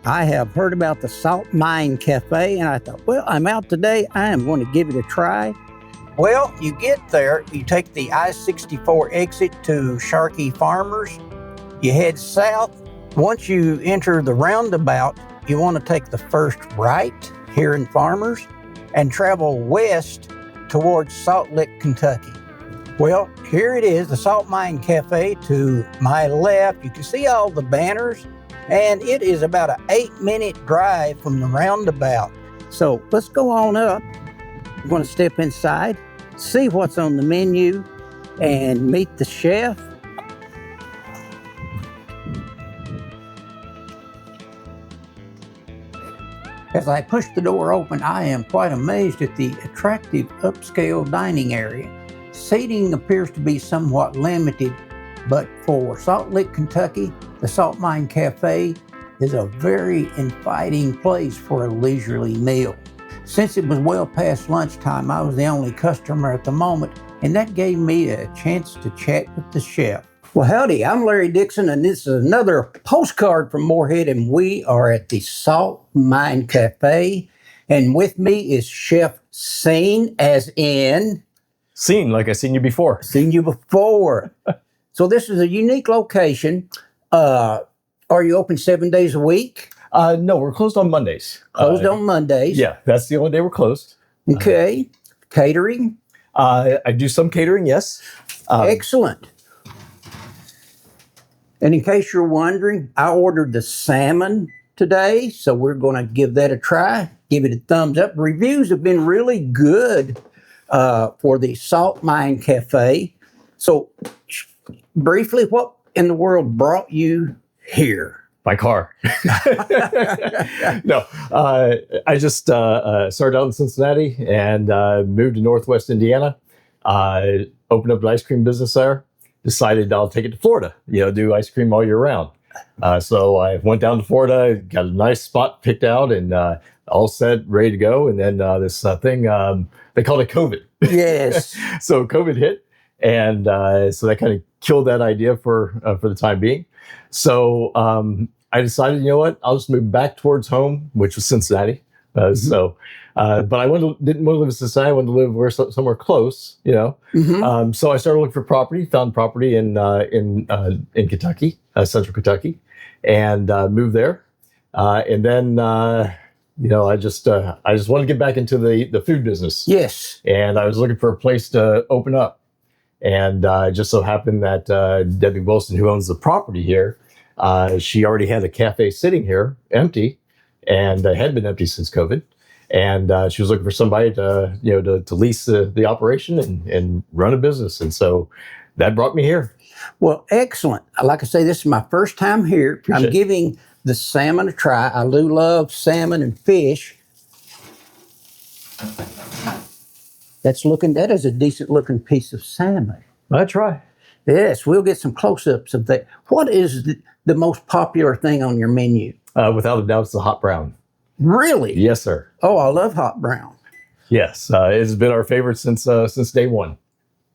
I have heard about the Salt Mine Cafe, and I thought, well, I'm out today. I am going to give it a try. Well, you get there, you take the I-64 exit to Sharkey Farmers. You head south. Once you enter the roundabout, you want to take the first right here in Farmers and travel west towards Salt Lick, Kentucky. Well, here it is, the Salt Mine Cafe to my left. You can see all the banners, and it is about an 8-minute drive from the roundabout. So let's go on up. I'm going to step inside, see what's on the menu, and meet the chef. As I push the door open, I am quite amazed at the attractive upscale dining area. Seating appears to be somewhat limited, but for Salt Lick, Kentucky, the Salt Mine Cafe is a very inviting place for a leisurely meal. Since it was well past lunchtime, I was the only customer at the moment, and that gave me a chance to chat with the chef. Well, howdy, I'm Larry Dixon, and this is another postcard from Morehead, and we are at the Salt Mine Cafe, and with me is Chef Seen, as in... Seen, like I've seen you before. Seen you before. So this is a unique location. Are you open 7 days a week? No, we're closed on Mondays. Closed on Mondays? Yeah, that's the only day we're closed. Okay. Catering? I do some catering, yes. Excellent. And in case you're wondering, I ordered the salmon today, so we're going to give that a try, give it a thumbs up. Reviews have been really good for the Salt Mine Cafe. So briefly, what in the world brought you here? My car. No, I just started out in Cincinnati and moved to Northwest Indiana. Opened up an ice cream business there. Decided I'll take it to Florida, do ice cream all year round. So I went down to Florida, got a nice spot picked out, and all set, ready to go. And then this thing, they called it COVID. Yes. So COVID hit, and so that kind of killed that idea for the time being. So I decided, you know what, I'll just move back towards home, which was Cincinnati. So, but I didn't want to live in Cincinnati. I wanted to live somewhere close, So I started looking for property, found property in Kentucky, central Kentucky, and moved there. And then, I just wanted to get back into the food business. Yes. And I was looking for a place to open up. And it just so happened that Debbie Wilson, who owns the property here, she already had a cafe sitting here, empty, and had been empty since COVID. And she was looking for somebody to lease the operation and run a business. And so that brought me here. Well, excellent. Like I say, this is my first time here. I'm giving the salmon a try. I do love salmon and fish. That is a decent looking piece of salmon. That's right. Yes, we'll get some close-ups of that. What is the most popular thing on your menu? Without a doubt, it's the hot brown. Really? Yes, sir. Oh, I love hot brown. Yes, it's been our favorite since day one.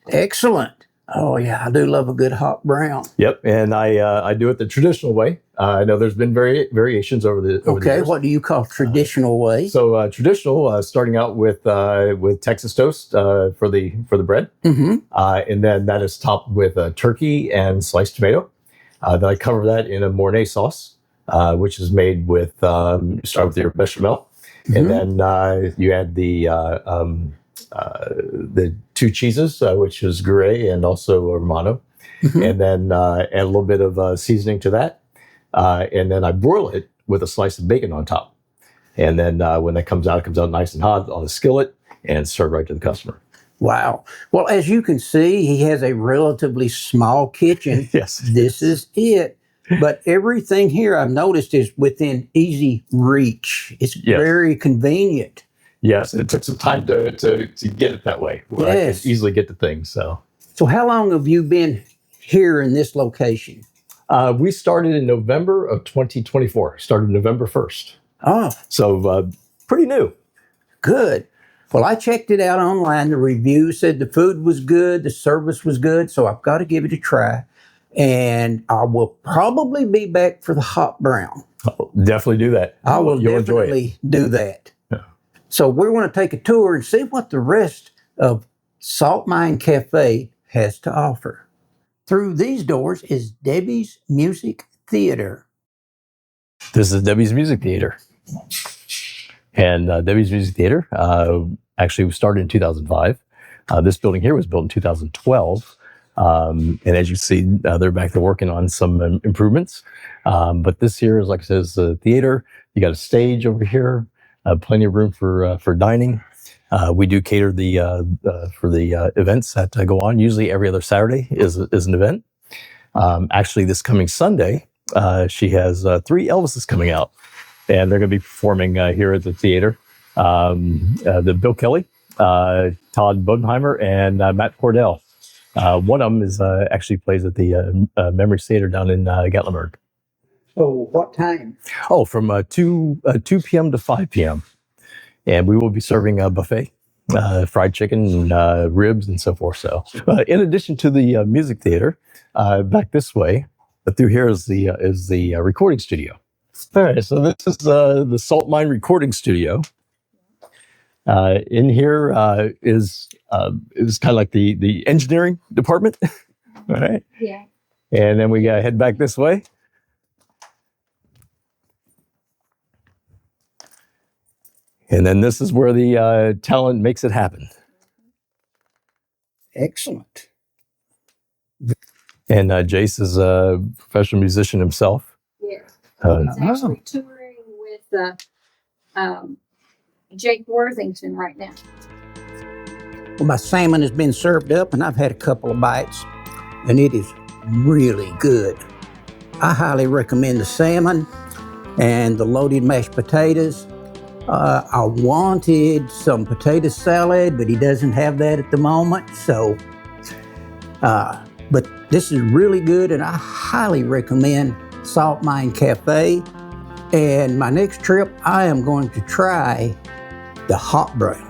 Excellent. Oh yeah, I do love a good hot brown. Yep, and I do it the traditional way. I know there's been variations over the years. What do you call traditional way? So traditional, starting out with Texas toast for the bread, and then that is topped with turkey and sliced tomato. Then I cover that in a Mornay sauce, which is made with start with your bechamel, and then you add the two cheeses, which is Gruyere and also Romano, and then add a little bit of seasoning to that. And then I broil it with a slice of bacon on top. And then when that comes out, it comes out nice and hot on the skillet and served right to the customer. Wow. Well, as you can see, he has a relatively small kitchen. Yes. This is it. But everything here I've noticed is within easy reach. It's very convenient. Yes, it took some time to get it that way. Where I could easily get to things. So how long have you been here in this location? We started in November of 2024. Started November 1st. Oh. So pretty new. Good. Well, I checked it out online. The review said the food was good, the service was good, so I've got to give it a try. And I will probably be back for the hot brown. I'll definitely do that. I will You'll enjoy it. definitely do that. Yeah. So we're going to take a tour and see what the rest of Salt Mine Cafe has to offer. Through these doors is Debbie's Music Theater. This is Debbie's Music Theater. And Debbie's Music Theater actually was started in 2005. This building here was built in 2012. And as you see, they're back there working on some improvements. But this here is, like I said, is the theater. You got a stage over here, plenty of room for dining. We do cater for the events that go on. Usually every other Saturday is an event. Actually, this coming Sunday, she has 3 Elvises coming out, and they're going to be performing here at the theater. The Bill Kelly, Todd Bodenheimer, and Matt Cordell. One of them is actually plays at the Memory Theater down in Gatlinburg. So what time? Oh, from 2 p.m. to 5 p.m. And we will be serving a buffet, fried chicken, and, ribs, and so forth. So, in addition to the music theater, back this way, through here is the recording studio. All right, so this is the Salt Mine Recording Studio. In here is kind of like the engineering department. All right. Yeah. And then we head back this way. And then this is where the talent makes it happen. Excellent. And Jace is a professional musician himself. Yes. He's actually touring with Jake Worthington right now. Well, my salmon has been served up, and I've had a couple of bites, and it is really good. I highly recommend the salmon and the loaded mashed potatoes. I wanted some potato salad, but he doesn't have that at the moment. So, but this is really good, and I highly recommend Salt Mine Cafe. And my next trip, I am going to try the hot brownie.